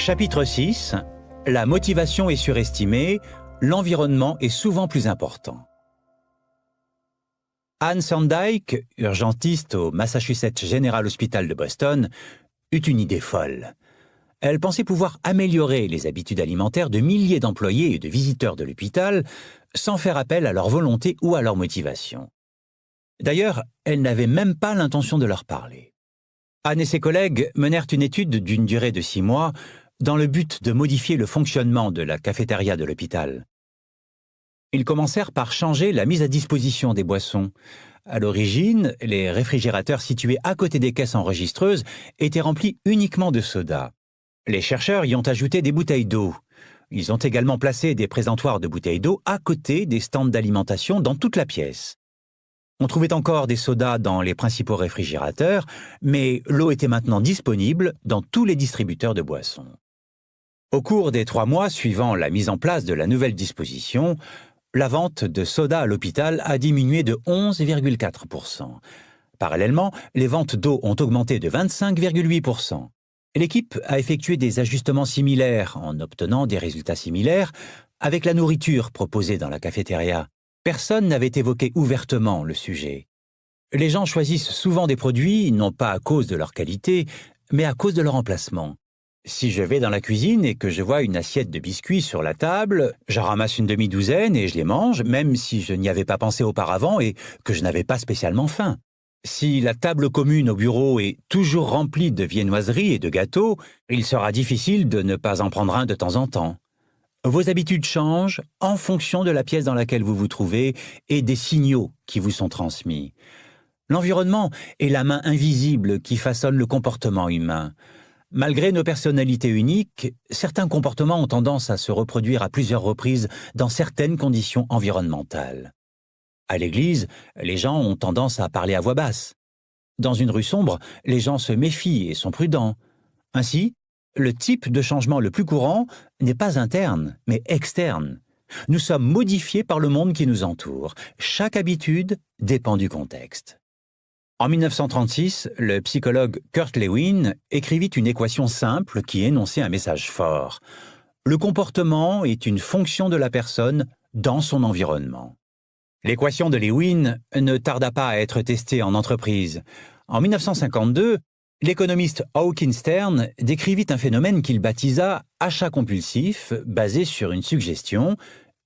Chapitre 6. La motivation est surestimée, l'environnement est souvent plus important. Anne Thorndike, urgentiste au Massachusetts General Hospital de Boston, eut une idée folle. Elle pensait pouvoir améliorer les habitudes alimentaires de milliers d'employés et de visiteurs de l'hôpital sans faire appel à leur volonté ou à leur motivation. D'ailleurs, elle n'avait même pas l'intention de leur parler. Anne et ses collègues menèrent une étude d'une durée de 6 mois dans le but de modifier le fonctionnement de la cafétéria de l'hôpital. Ils commencèrent par changer la mise à disposition des boissons. À l'origine, les réfrigérateurs situés à côté des caisses enregistreuses étaient remplis uniquement de soda. Les chercheurs y ont ajouté des bouteilles d'eau. Ils ont également placé des présentoirs de bouteilles d'eau à côté des stands d'alimentation dans toute la pièce. On trouvait encore des sodas dans les principaux réfrigérateurs, mais l'eau était maintenant disponible dans tous les distributeurs de boissons. Au cours des 3 mois suivant la mise en place de la nouvelle disposition, la vente de soda à l'hôpital a diminué de 11,4%. Parallèlement, les ventes d'eau ont augmenté de 25,8%. L'équipe a effectué des ajustements similaires en obtenant des résultats similaires avec la nourriture proposée dans la cafétéria. Personne n'avait évoqué ouvertement le sujet. Les gens choisissent souvent des produits non pas à cause de leur qualité, mais à cause de leur emplacement. Si je vais dans la cuisine et que je vois une assiette de biscuits sur la table, j'en ramasse une demi-douzaine et je les mange, même si je n'y avais pas pensé auparavant et que je n'avais pas spécialement faim. Si la table commune au bureau est toujours remplie de viennoiseries et de gâteaux, il sera difficile de ne pas en prendre un de temps en temps. Vos habitudes changent en fonction de la pièce dans laquelle vous vous trouvez et des signaux qui vous sont transmis. L'environnement est la main invisible qui façonne le comportement humain. Malgré nos personnalités uniques, certains comportements ont tendance à se reproduire à plusieurs reprises dans certaines conditions environnementales. À l'église, les gens ont tendance à parler à voix basse. Dans une rue sombre, les gens se méfient et sont prudents. Ainsi, le type de changement le plus courant n'est pas interne, mais externe. Nous sommes modifiés par le monde qui nous entoure. Chaque habitude dépend du contexte. En 1936, le psychologue Kurt Lewin écrivit une équation simple qui énonçait un message fort. Le comportement est une fonction de la personne dans son environnement. L'équation de Lewin ne tarda pas à être testée en entreprise. En 1952, l'économiste Hawking Stern décrivit un phénomène qu'il baptisa achat compulsif basé sur une suggestion,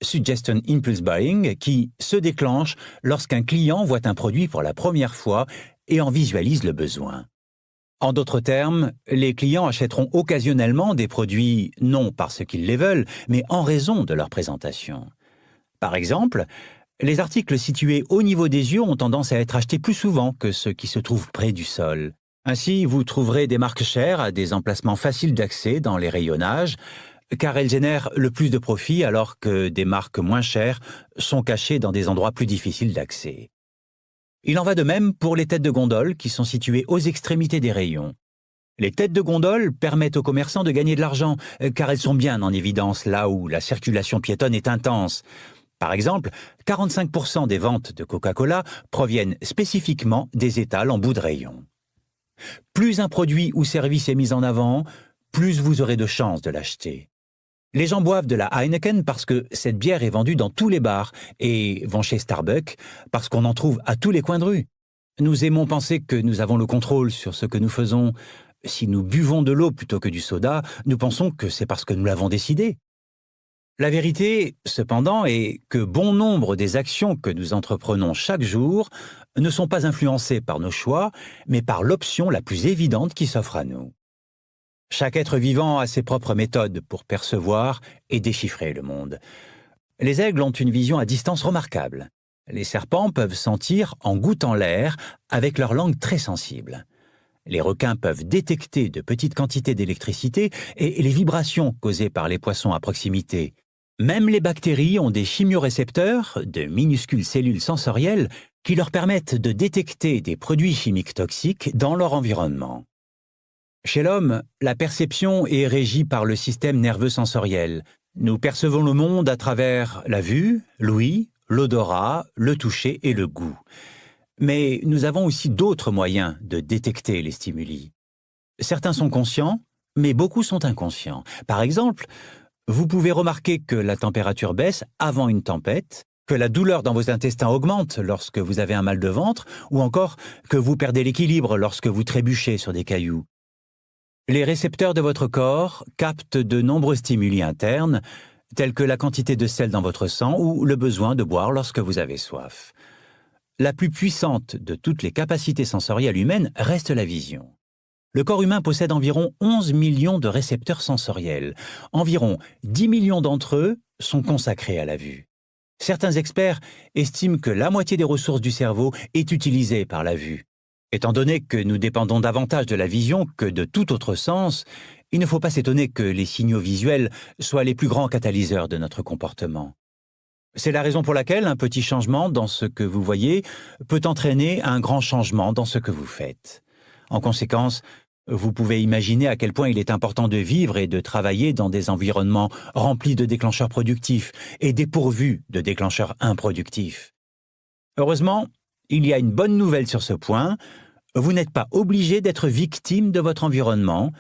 Suggestion Impulse Buying, qui se déclenche lorsqu'un client voit un produit pour la première fois et en visualise le besoin. En d'autres termes, les clients achèteront occasionnellement des produits non parce qu'ils les veulent, mais en raison de leur présentation. Par exemple, les articles situés au niveau des yeux ont tendance à être achetés plus souvent que ceux qui se trouvent près du sol. Ainsi, vous trouverez des marques chères à des emplacements faciles d'accès dans les rayonnages, car elles génèrent le plus de profit alors que des marques moins chères sont cachées dans des endroits plus difficiles d'accès. Il en va de même pour les têtes de gondole qui sont situées aux extrémités des rayons. Les têtes de gondole permettent aux commerçants de gagner de l'argent, car elles sont bien en évidence là où la circulation piétonne est intense. Par exemple, 45% des ventes de Coca-Cola proviennent spécifiquement des étals en bout de rayon. Plus un produit ou service est mis en avant, plus vous aurez de chances de l'acheter. Les gens boivent de la Heineken parce que cette bière est vendue dans tous les bars et vont chez Starbucks parce qu'on en trouve à tous les coins de rue. Nous aimons penser que nous avons le contrôle sur ce que nous faisons. Si nous buvons de l'eau plutôt que du soda, nous pensons que c'est parce que nous l'avons décidé. La vérité, cependant, est que bon nombre des actions que nous entreprenons chaque jour ne sont pas influencées par nos choix, mais par l'option la plus évidente qui s'offre à nous. Chaque être vivant a ses propres méthodes pour percevoir et déchiffrer le monde. Les aigles ont une vision à distance remarquable. Les serpents peuvent sentir en goûtant l'air avec leur langue très sensible. Les requins peuvent détecter de petites quantités d'électricité et les vibrations causées par les poissons à proximité. Même les bactéries ont des chimiorécepteurs, de minuscules cellules sensorielles, qui leur permettent de détecter des produits chimiques toxiques dans leur environnement. Chez l'homme, la perception est régie par le système nerveux sensoriel. Nous percevons le monde à travers la vue, l'ouïe, l'odorat, le toucher et le goût. Mais nous avons aussi d'autres moyens de détecter les stimuli. Certains sont conscients, mais beaucoup sont inconscients. Par exemple, vous pouvez remarquer que la température baisse avant une tempête, que la douleur dans vos intestins augmente lorsque vous avez un mal de ventre, ou encore que vous perdez l'équilibre lorsque vous trébuchez sur des cailloux. Les récepteurs de votre corps captent de nombreux stimuli internes, tels que la quantité de sel dans votre sang ou le besoin de boire lorsque vous avez soif. La plus puissante de toutes les capacités sensorielles humaines reste la vision. Le corps humain possède environ 11 millions de récepteurs sensoriels. Environ 10 millions d'entre eux sont consacrés à la vue. Certains experts estiment que la moitié des ressources du cerveau est utilisée par la vue. Étant donné que nous dépendons davantage de la vision que de tout autre sens, il ne faut pas s'étonner que les signaux visuels soient les plus grands catalyseurs de notre comportement. C'est la raison pour laquelle un petit changement dans ce que vous voyez peut entraîner un grand changement dans ce que vous faites. En conséquence, vous pouvez imaginer à quel point il est important de vivre et de travailler dans des environnements remplis de déclencheurs productifs et dépourvus de déclencheurs improductifs. Heureusement, il y a une bonne nouvelle sur ce point. Vous n'êtes pas obligé d'être victime de votre environnement.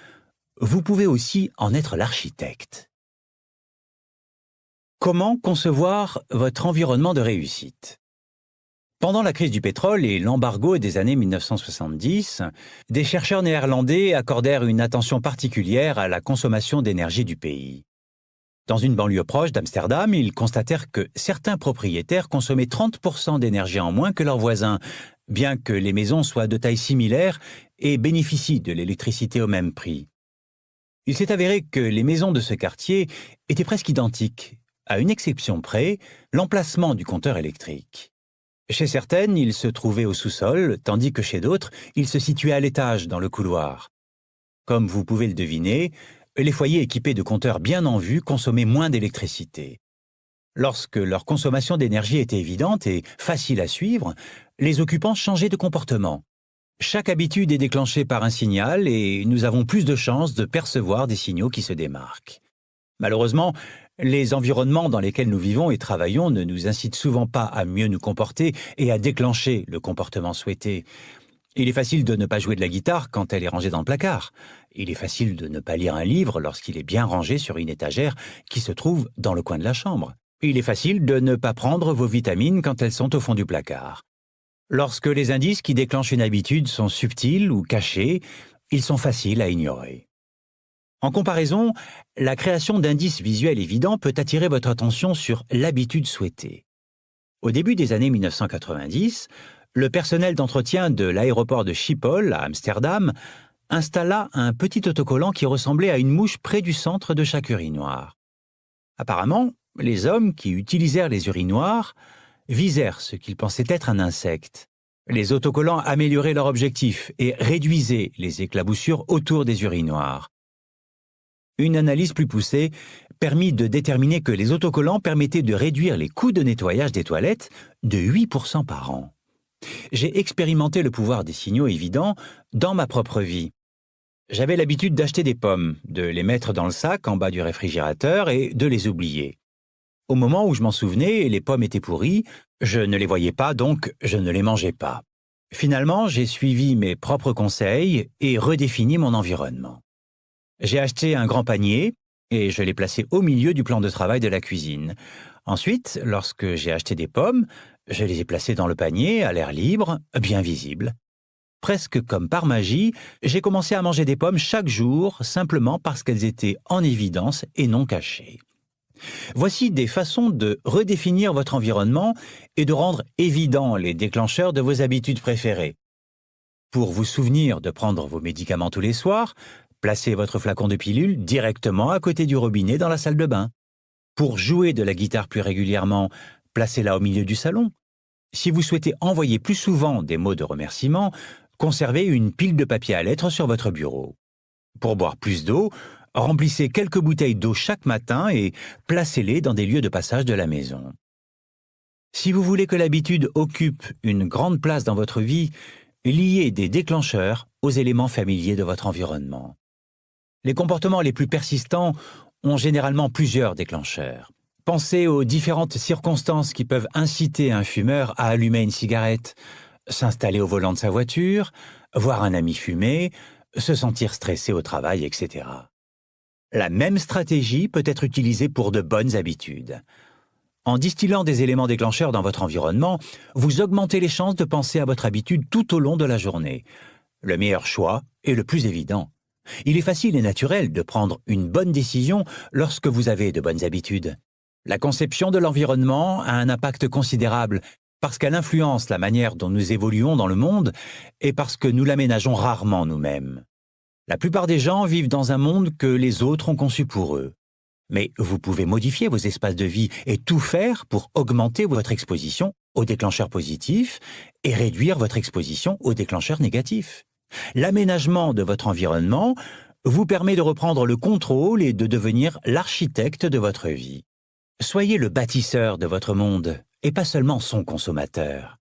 Vous pouvez aussi en être l'architecte. Comment concevoir votre environnement de réussite ? Pendant la crise du pétrole et l'embargo des années 1970, des chercheurs néerlandais accordèrent une attention particulière à la consommation d'énergie du pays. Dans une banlieue proche d'Amsterdam, ils constatèrent que certains propriétaires consommaient 30% d'énergie en moins que leurs voisins, bien que les maisons soient de taille similaire et bénéficient de l'électricité au même prix. Il s'est avéré que les maisons de ce quartier étaient presque identiques, à une exception près, l'emplacement du compteur électrique. Chez certaines, il se trouvait au sous-sol, tandis que chez d'autres, il se situait à l'étage, dans le couloir. Comme vous pouvez le deviner, les foyers équipés de compteurs bien en vue consommaient moins d'électricité. Lorsque leur consommation d'énergie était évidente et facile à suivre, les occupants changeaient de comportement. Chaque habitude est déclenchée par un signal et nous avons plus de chances de percevoir des signaux qui se démarquent. Malheureusement, les environnements dans lesquels nous vivons et travaillons ne nous incitent souvent pas à mieux nous comporter et à déclencher le comportement souhaité. Il est facile de ne pas jouer de la guitare quand elle est rangée dans le placard. Il est facile de ne pas lire un livre lorsqu'il est bien rangé sur une étagère qui se trouve dans le coin de la chambre. Il est facile de ne pas prendre vos vitamines quand elles sont au fond du placard. Lorsque les indices qui déclenchent une habitude sont subtils ou cachés, ils sont faciles à ignorer. En comparaison, la création d'indices visuels évidents peut attirer votre attention sur l'habitude souhaitée. Au début des années 1990, le personnel d'entretien de l'aéroport de Schiphol, à Amsterdam, installa un petit autocollant qui ressemblait à une mouche près du centre de chaque urinoir. Apparemment, les hommes qui utilisèrent les urinoirs visèrent ce qu'ils pensaient être un insecte. Les autocollants amélioraient leur objectif et réduisaient les éclaboussures autour des urinoirs. Une analyse plus poussée permit de déterminer que les autocollants permettaient de réduire les coûts de nettoyage des toilettes de 8% par an. J'ai expérimenté le pouvoir des signaux évidents dans ma propre vie. J'avais l'habitude d'acheter des pommes, de les mettre dans le sac en bas du réfrigérateur et de les oublier. Au moment où je m'en souvenais, les pommes étaient pourries, je ne les voyais pas, donc je ne les mangeais pas. Finalement, j'ai suivi mes propres conseils et redéfini mon environnement. J'ai acheté un grand panier et je l'ai placé au milieu du plan de travail de la cuisine. Ensuite, lorsque j'ai acheté des pommes, je les ai placées dans le panier, à l'air libre, bien visible. Presque comme par magie, j'ai commencé à manger des pommes chaque jour, simplement parce qu'elles étaient en évidence et non cachées. Voici des façons de redéfinir votre environnement et de rendre évidents les déclencheurs de vos habitudes préférées. Pour vous souvenir de prendre vos médicaments tous les soirs, placez votre flacon de pilules directement à côté du robinet dans la salle de bain. Pour jouer de la guitare plus régulièrement, placez-la au milieu du salon. Si vous souhaitez envoyer plus souvent des mots de remerciement, conservez une pile de papier à lettres sur votre bureau. Pour boire plus d'eau, remplissez quelques bouteilles d'eau chaque matin et placez-les dans des lieux de passage de la maison. Si vous voulez que l'habitude occupe une grande place dans votre vie, liez des déclencheurs aux éléments familiers de votre environnement. Les comportements les plus persistants ont généralement plusieurs déclencheurs. Pensez aux différentes circonstances qui peuvent inciter un fumeur à allumer une cigarette, s'installer au volant de sa voiture, voir un ami fumer, se sentir stressé au travail, etc. La même stratégie peut être utilisée pour de bonnes habitudes. En distillant des éléments déclencheurs dans votre environnement, vous augmentez les chances de penser à votre habitude tout au long de la journée. Le meilleur choix est le plus évident. Il est facile et naturel de prendre une bonne décision lorsque vous avez de bonnes habitudes. La conception de l'environnement a un impact considérable parce qu'elle influence la manière dont nous évoluons dans le monde et parce que nous l'aménageons rarement nous-mêmes. La plupart des gens vivent dans un monde que les autres ont conçu pour eux. Mais vous pouvez modifier vos espaces de vie et tout faire pour augmenter votre exposition aux déclencheurs positifs et réduire votre exposition aux déclencheurs négatifs. L'aménagement de votre environnement vous permet de reprendre le contrôle et de devenir l'architecte de votre vie. Soyez le bâtisseur de votre monde et pas seulement son consommateur.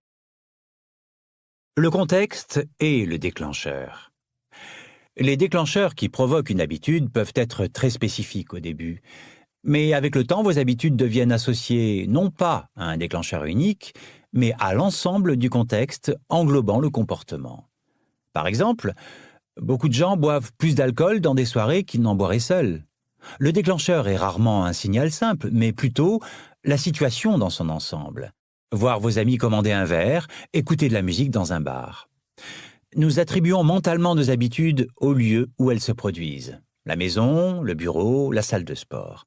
Le contexte est le déclencheur. Les déclencheurs qui provoquent une habitude peuvent être très spécifiques au début. Mais avec le temps, vos habitudes deviennent associées non pas à un déclencheur unique, mais à l'ensemble du contexte englobant le comportement. Par exemple, beaucoup de gens boivent plus d'alcool dans des soirées qu'ils n'en boiraient seuls. Le déclencheur est rarement un signal simple, mais plutôt la situation dans son ensemble. Voir vos amis commander un verre, écouter de la musique dans un bar. Nous attribuons mentalement nos habitudes au lieu où elles se produisent. La maison, le bureau, la salle de sport.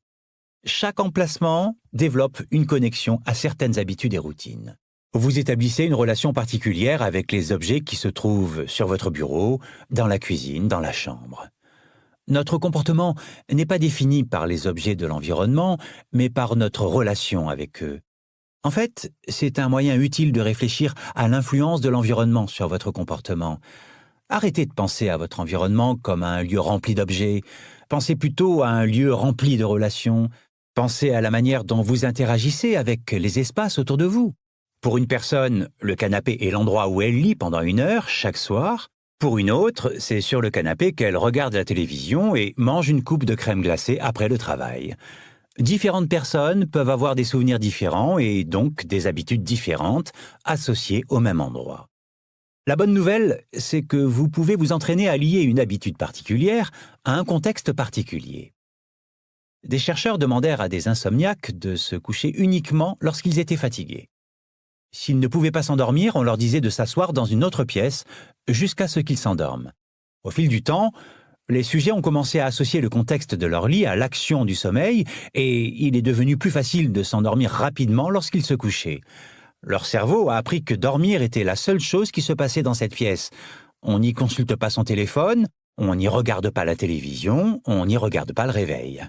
Chaque emplacement développe une connexion à certaines habitudes et routines. Vous établissez une relation particulière avec les objets qui se trouvent sur votre bureau, dans la cuisine, dans la chambre. Notre comportement n'est pas défini par les objets de l'environnement, mais par notre relation avec eux. En fait, c'est un moyen utile de réfléchir à l'influence de l'environnement sur votre comportement. Arrêtez de penser à votre environnement comme à un lieu rempli d'objets. Pensez plutôt à un lieu rempli de relations. Pensez à la manière dont vous interagissez avec les espaces autour de vous. Pour une personne, le canapé est l'endroit où elle lit pendant 1 heure chaque soir. Pour une autre, c'est sur le canapé qu'elle regarde la télévision et mange une coupe de crème glacée après le travail. Différentes personnes peuvent avoir des souvenirs différents et donc des habitudes différentes associées au même endroit. La bonne nouvelle, c'est que vous pouvez vous entraîner à lier une habitude particulière à un contexte particulier. Des chercheurs demandèrent à des insomniaques de se coucher uniquement lorsqu'ils étaient fatigués. S'ils ne pouvaient pas s'endormir, on leur disait de s'asseoir dans une autre pièce jusqu'à ce qu'ils s'endorment. Au fil du temps, les sujets ont commencé à associer le contexte de leur lit à l'action du sommeil et il est devenu plus facile de s'endormir rapidement lorsqu'ils se couchaient. Leur cerveau a appris que dormir était la seule chose qui se passait dans cette pièce. On n'y consulte pas son téléphone, on n'y regarde pas la télévision, on n'y regarde pas le réveil.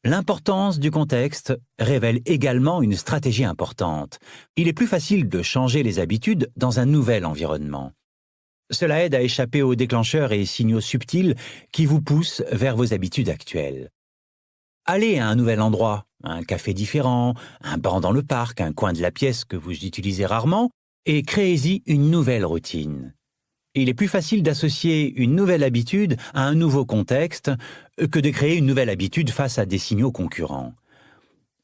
L'importance du contexte révèle également une stratégie importante. Il est plus facile de changer les habitudes dans un nouvel environnement. Cela aide à échapper aux déclencheurs et signaux subtils qui vous poussent vers vos habitudes actuelles. Allez à un nouvel endroit, un café différent, un banc dans le parc, un coin de la pièce que vous utilisez rarement, et créez-y une nouvelle routine. Il est plus facile d'associer une nouvelle habitude à un nouveau contexte que de créer une nouvelle habitude face à des signaux concurrents.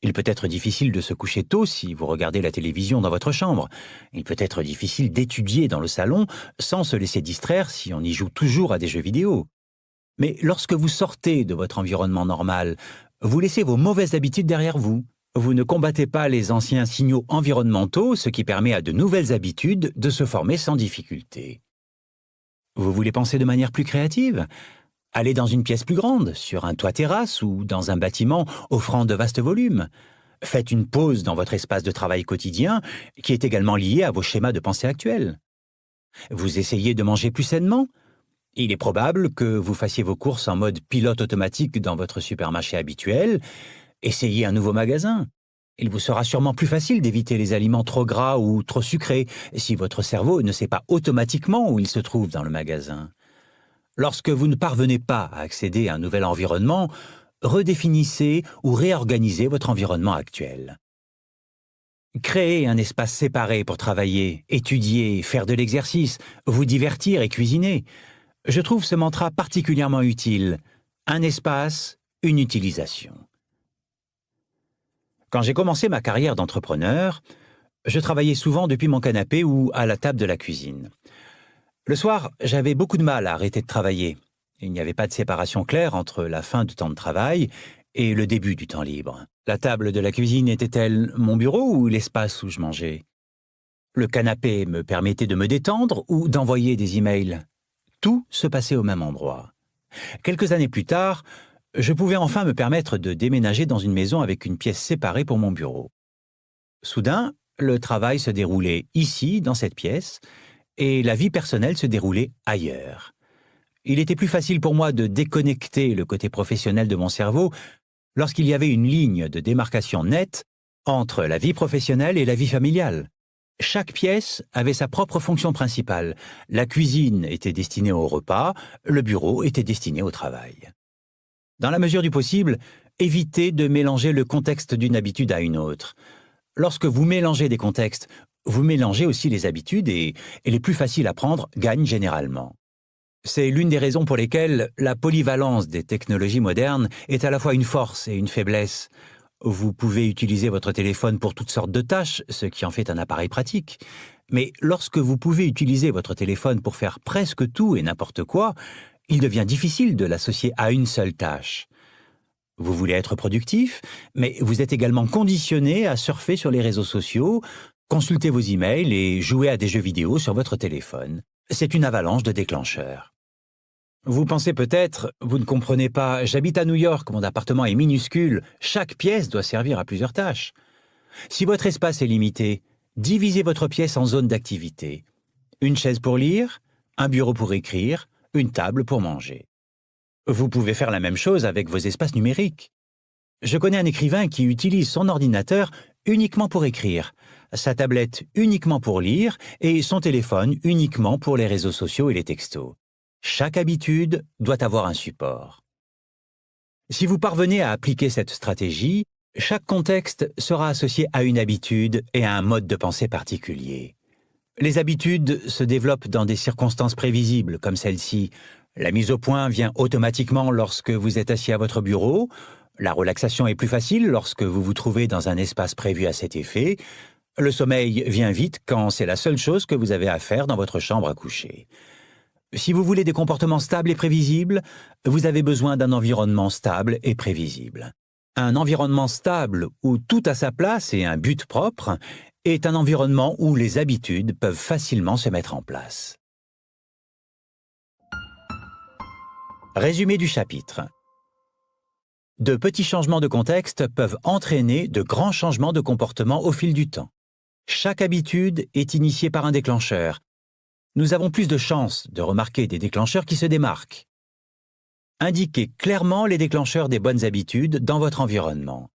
Il peut être difficile de se coucher tôt si vous regardez la télévision dans votre chambre. Il peut être difficile d'étudier dans le salon sans se laisser distraire si on y joue toujours à des jeux vidéo. Mais lorsque vous sortez de votre environnement normal, vous laissez vos mauvaises habitudes derrière vous. Vous ne combattez pas les anciens signaux environnementaux, ce qui permet à de nouvelles habitudes de se former sans difficulté. Vous voulez penser de manière plus créative ? Allez dans une pièce plus grande, sur un toit-terrasse ou dans un bâtiment offrant de vastes volumes. Faites une pause dans votre espace de travail quotidien, qui est également lié à vos schémas de pensée actuels. Vous essayez de manger plus sainement ? Il est probable que vous fassiez vos courses en mode pilote automatique dans votre supermarché habituel. Essayez un nouveau magasin. Il vous sera sûrement plus facile d'éviter les aliments trop gras ou trop sucrés si votre cerveau ne sait pas automatiquement où il se trouve dans le magasin. Lorsque vous ne parvenez pas à accéder à un nouvel environnement, redéfinissez ou réorganisez votre environnement actuel. Créez un espace séparé pour travailler, étudier, faire de l'exercice, vous divertir et cuisiner. Je trouve ce mantra particulièrement utile. Un espace, une utilisation. Quand j'ai commencé ma carrière d'entrepreneur, je travaillais souvent depuis mon canapé ou à la table de la cuisine. Le soir, j'avais beaucoup de mal à arrêter de travailler. Il n'y avait pas de séparation claire entre la fin du temps de travail et le début du temps libre. La table de la cuisine était-elle mon bureau ou l'espace où je mangeais? Le canapé me permettait de me détendre ou d'envoyer des emails. Tout se passait au même endroit. Quelques années plus tard, je pouvais enfin me permettre de déménager dans une maison avec une pièce séparée pour mon bureau. Soudain, le travail se déroulait ici, dans cette pièce, et la vie personnelle se déroulait ailleurs. Il était plus facile pour moi de déconnecter le côté professionnel de mon cerveau lorsqu'il y avait une ligne de démarcation nette entre la vie professionnelle et la vie familiale. Chaque pièce avait sa propre fonction principale. La cuisine était destinée au repas, le bureau était destiné au travail. Dans la mesure du possible, évitez de mélanger le contexte d'une habitude à une autre. Lorsque vous mélangez des contextes, vous mélangez aussi les habitudes et les plus faciles à prendre gagnent généralement. C'est l'une des raisons pour lesquelles la polyvalence des technologies modernes est à la fois une force et une faiblesse. Vous pouvez utiliser votre téléphone pour toutes sortes de tâches, ce qui en fait un appareil pratique. Mais lorsque vous pouvez utiliser votre téléphone pour faire presque tout et n'importe quoi, il devient difficile de l'associer à une seule tâche. Vous voulez être productif, mais vous êtes également conditionné à surfer sur les réseaux sociaux, consulter vos emails et jouer à des jeux vidéo sur votre téléphone. C'est une avalanche de déclencheurs. Vous pensez peut-être, vous ne comprenez pas, j'habite à New York, mon appartement est minuscule, chaque pièce doit servir à plusieurs tâches. Si votre espace est limité, divisez votre pièce en zones d'activité. Une chaise pour lire, un bureau pour écrire, une table pour manger. Vous pouvez faire la même chose avec vos espaces numériques. Je connais un écrivain qui utilise son ordinateur uniquement pour écrire, sa tablette uniquement pour lire et son téléphone uniquement pour les réseaux sociaux et les textos. Chaque habitude doit avoir un support. Si vous parvenez à appliquer cette stratégie, chaque contexte sera associé à une habitude et à un mode de pensée particulier. Les habitudes se développent dans des circonstances prévisibles comme celle-ci. La mise au point vient automatiquement lorsque vous êtes assis à votre bureau. La relaxation est plus facile lorsque vous vous trouvez dans un espace prévu à cet effet. Le sommeil vient vite quand c'est la seule chose que vous avez à faire dans votre chambre à coucher. Si vous voulez des comportements stables et prévisibles, vous avez besoin d'un environnement stable et prévisible. Un environnement stable où tout a sa place et un but propre est un environnement où les habitudes peuvent facilement se mettre en place. Résumé du chapitre. De petits changements de contexte peuvent entraîner de grands changements de comportement au fil du temps. Chaque habitude est initiée par un déclencheur. Nous avons plus de chances de remarquer des déclencheurs qui se démarquent. Indiquez clairement les déclencheurs des bonnes habitudes dans votre environnement.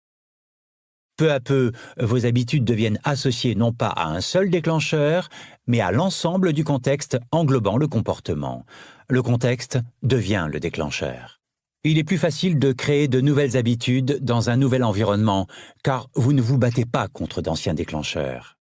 Peu à peu, vos habitudes deviennent associées non pas à un seul déclencheur, mais à l'ensemble du contexte englobant le comportement. Le contexte devient le déclencheur. Il est plus facile de créer de nouvelles habitudes dans un nouvel environnement, car vous ne vous battez pas contre d'anciens déclencheurs.